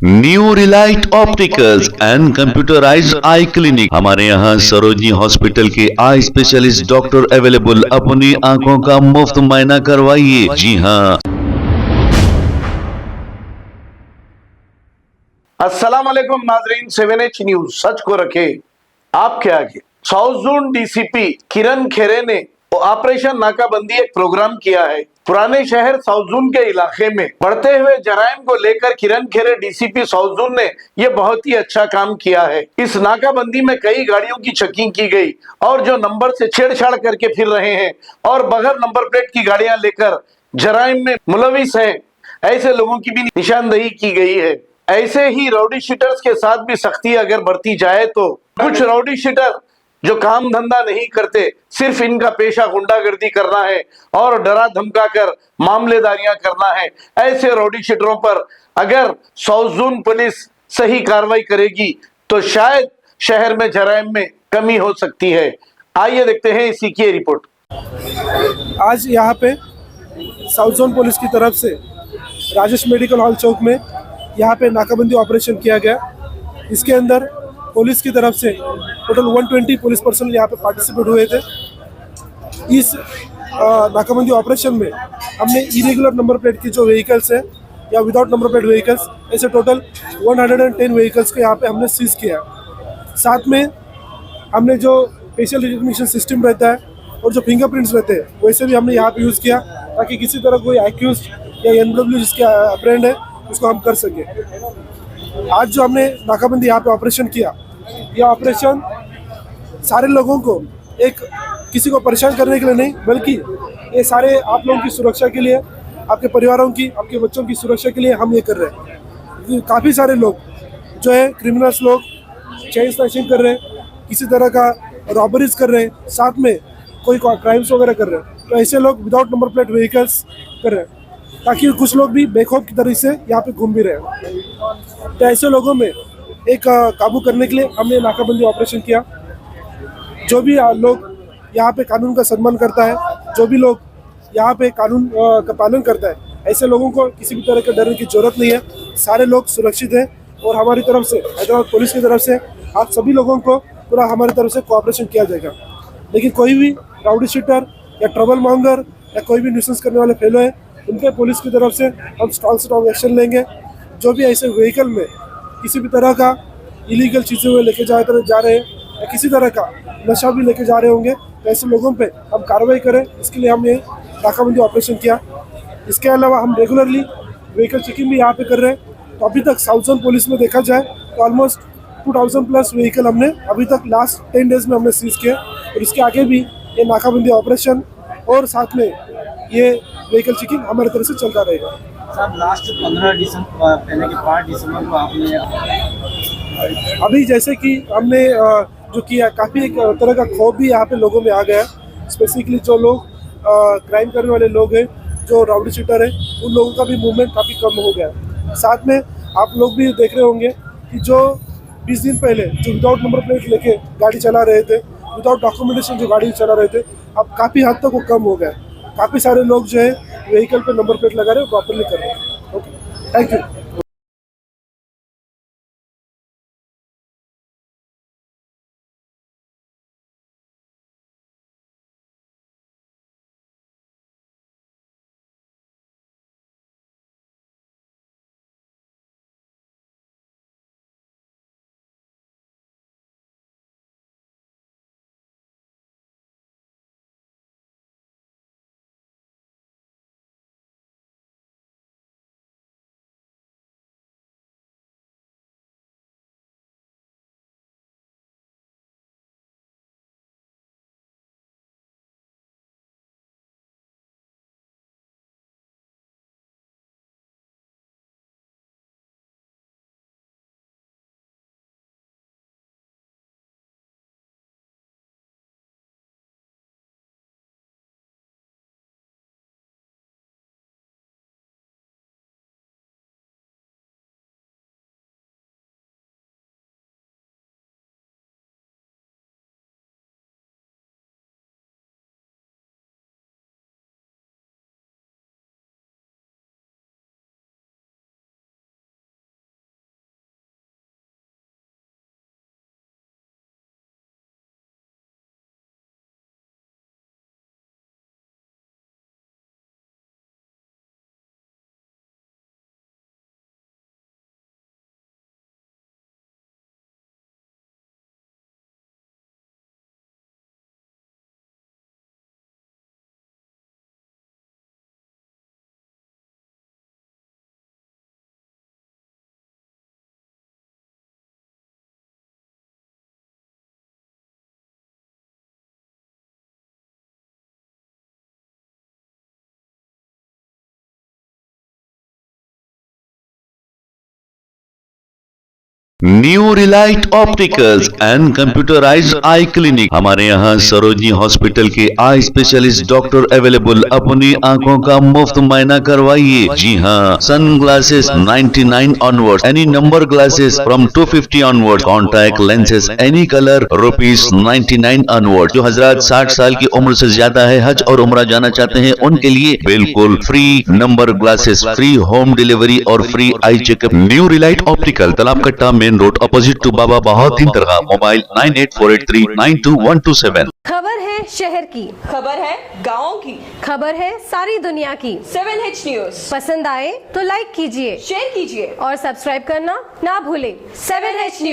New Relight opticals and computerised I clinic. हमारे यहाँ Sarojini hospital के आई स्पेशलिस्ट डॉक्टर अवेलेबल। अपनी आंखों का मुफ्त मुआयना करवाइए। जी हाँ। अस्सलाम वालेकुम नाजरीन, 7H न्यूज सच को रखे आपके आगे। साउथ जोन डीसीपी किरण खेरे ने ऑपरेशन नाकाबंदी एक प्रोग्राम किया है। पुराने शहर साउथ जोन के इलाके में बढ़ते हुए जराइम को लेकर किरण खेरे डीसीपी साउथ जोन ने यह बहुत ही अच्छा काम किया है। इस नाकाबंदी में कई गाड़ियों की चेकिंग की गई और जो नंबर से छेड़छाड़ करके फिर रहे हैं और बगैर नंबर प्लेट की गाड़ियां लेकर जराइम में मुलविस है, ऐसे लोगों की भी निशानदेही की गई है। ऐसे ही राउडी शीटर्स के साथ भी सख्ती अगर बरती जाए तो कुछ राउडी शीटर जो काम धंधा नहीं करते, सिर्फ इनका पेशा गुंडागर्दी करना है और डरा धमका कर मामलेदारियां करना है, ऐसे राउडी शीटरों पर अगर साउथ जोन पुलिस सही कार्रवाई करेगी तो शायद शहर में जराइम में कमी हो सकती है। आइए देखते हैं इसी की रिपोर्ट। आज यहाँ पे साउथ जोन पुलिस की तरफ से राजेश मेडिकल हॉल चौक में यहाँ पे नाकाबंदी ऑपरेशन किया गया। इसके अंदर पुलिस की तरफ से टोटल 120 पुलिस पर्सनल यहाँ पे पार्टिसिपेट हुए थे। इस नाकाबंदी ऑपरेशन में हमने इरेगुलर नंबर प्लेट की जो व्हीकल्स है या विदाउट नंबर प्लेट व्हीकल्स, ऐसे टोटल 110 व्हीकल्स को यहाँ पे हमने सीज किया। साथ में हमने जो फेशियल रिकग्निशन सिस्टम रहता है और जो फिंगरप्रिंट्स रहते हैं वैसे भी हमने यहाँ पे यूज़ किया, ताकि किसी तरह कोई एक्यूज या एनडब्ल्यू जिसके ब्रांड है उसको हम कर सके। आज जो हमने नाकाबंदी यहाँ पे ऑपरेशन किया, यह ऑपरेशन सारे लोगों को एक किसी को परेशान करने के लिए नहीं, बल्कि ये सारे आप लोगों की सुरक्षा के लिए, आपके परिवारों की, आपके बच्चों की सुरक्षा के लिए हम ये कर रहे हैं। काफ़ी सारे लोग जो है क्रिमिनल्स लोग चेन स्नैचिंग कर रहे हैं, किसी तरह का रॉबरीज कर रहे हैं, साथ में कोई क्राइम्स वगैरह कर रहे हैं, तो ऐसे लोग विदाउट नंबर प्लेट व्हीकल्स कर रहे हैं, ताकि कुछ लोग भी बेखौफ की तरह से यहाँ पे घूम भी रहे हैं। तो ऐसे लोगों में एक काबू करने के लिए हमने नाकाबंदी ऑपरेशन किया। जो भी लोग यहाँ पे कानून का सम्मान करता है, जो भी लोग यहाँ पे कानून का पालन करता है, ऐसे लोगों को किसी भी तरह के डरने की जरूरत नहीं है। सारे लोग सुरक्षित हैं और हमारी तरफ से, हैदराबाद पुलिस की तरफ से आप सभी लोगों को पूरा हमारी तरफ से कोऑपरेशन किया जाएगा। लेकिन कोई भी राउडी शीटर या ट्रबल मॉन्गर या कोई भी न्यूसेंस करने वाले फेलो है, उन पर पुलिस की तरफ से हम स्ट्रॉन्ग एक्शन लेंगे। जो भी ऐसे व्हीकल में किसी भी तरह का इलीगल चीज़ें हुए लेके जा रहे हैं या किसी तरह का नशा भी लेके जा रहे होंगे, तो ऐसे लोगों पे हम कार्रवाई करें, इसके लिए हमने नाकाबंदी ऑपरेशन किया। इसके अलावा हम रेगुलरली व्हीकल चेकिंग भी यहाँ पे कर रहे हैं। तो अभी तक साउथ जोन पुलिस में देखा जाए तो ऑलमोस्ट 2000 प्लस व्हीकल हमने अभी तक लास्ट 10 डेज में हमने सीज किया, और इसके आगे भी ये नाकाबंदी ऑपरेशन और साथ में ये व्हीकल चेकिंग हमारी तरफ से चलता रहेगा। सर, लास्ट 15 दिसंबर पहले के 5 दिसंबर को आपने अभी जैसे कि हमने जो किया, काफ़ी एक तरह का खौफ भी यहाँ पे लोगों में आ गया है। स्पेसिफिकली जो लोग क्राइम करने वाले लोग हैं, जो राउडी शूटर है, उन लोगों का भी मूवमेंट काफ़ी कम हो गया है। साथ में आप लोग भी देख रहे होंगे कि जो 20 दिन पहले जो विदाउट नंबर प्लेट लेके गाड़ी चला रहे थे, विदाउट डॉक्यूमेंटेशन जो गाड़ी चला रहे थे, अब काफ़ी हद तक वो कम हो गया। काफ़ी सारे लोग जो है व्हीकल पे नंबर प्लेट लगा रहे हैं, प्रॉपरली कर रहे हैं। Okay, thank you. New Relight opticals and computerised I clinic. हमारे यहाँ सरोजनी हॉस्पिटल के आई स्पेशलिस्ट डॉक्टर अवेलेबल। अपनी आंखों का मुफ्त मुआयना करवाइए। जी हाँ, sun glasses 99 onward, any number glasses from 250 onward, contact lenses any colour ₹99 onward. जो हजरात 60 साल की उम्र से ज्यादा है, हज और उम्रा जाना चाहते हैं, उनके लिए बिल्कुल free number glasses, free home delivery और free eye checkup. New relight optical, Talab Katta, main road, opposite to Baba Bahauddin दरगाह। मोबाइल 9848392127। खबर है शहर की, खबर है गाँव की, खबर है सारी दुनिया की। 7H न्यूज पसंद आए तो लाइक कीजिए, शेयर कीजिए और सब्सक्राइब करना ना भूलें। 7H news.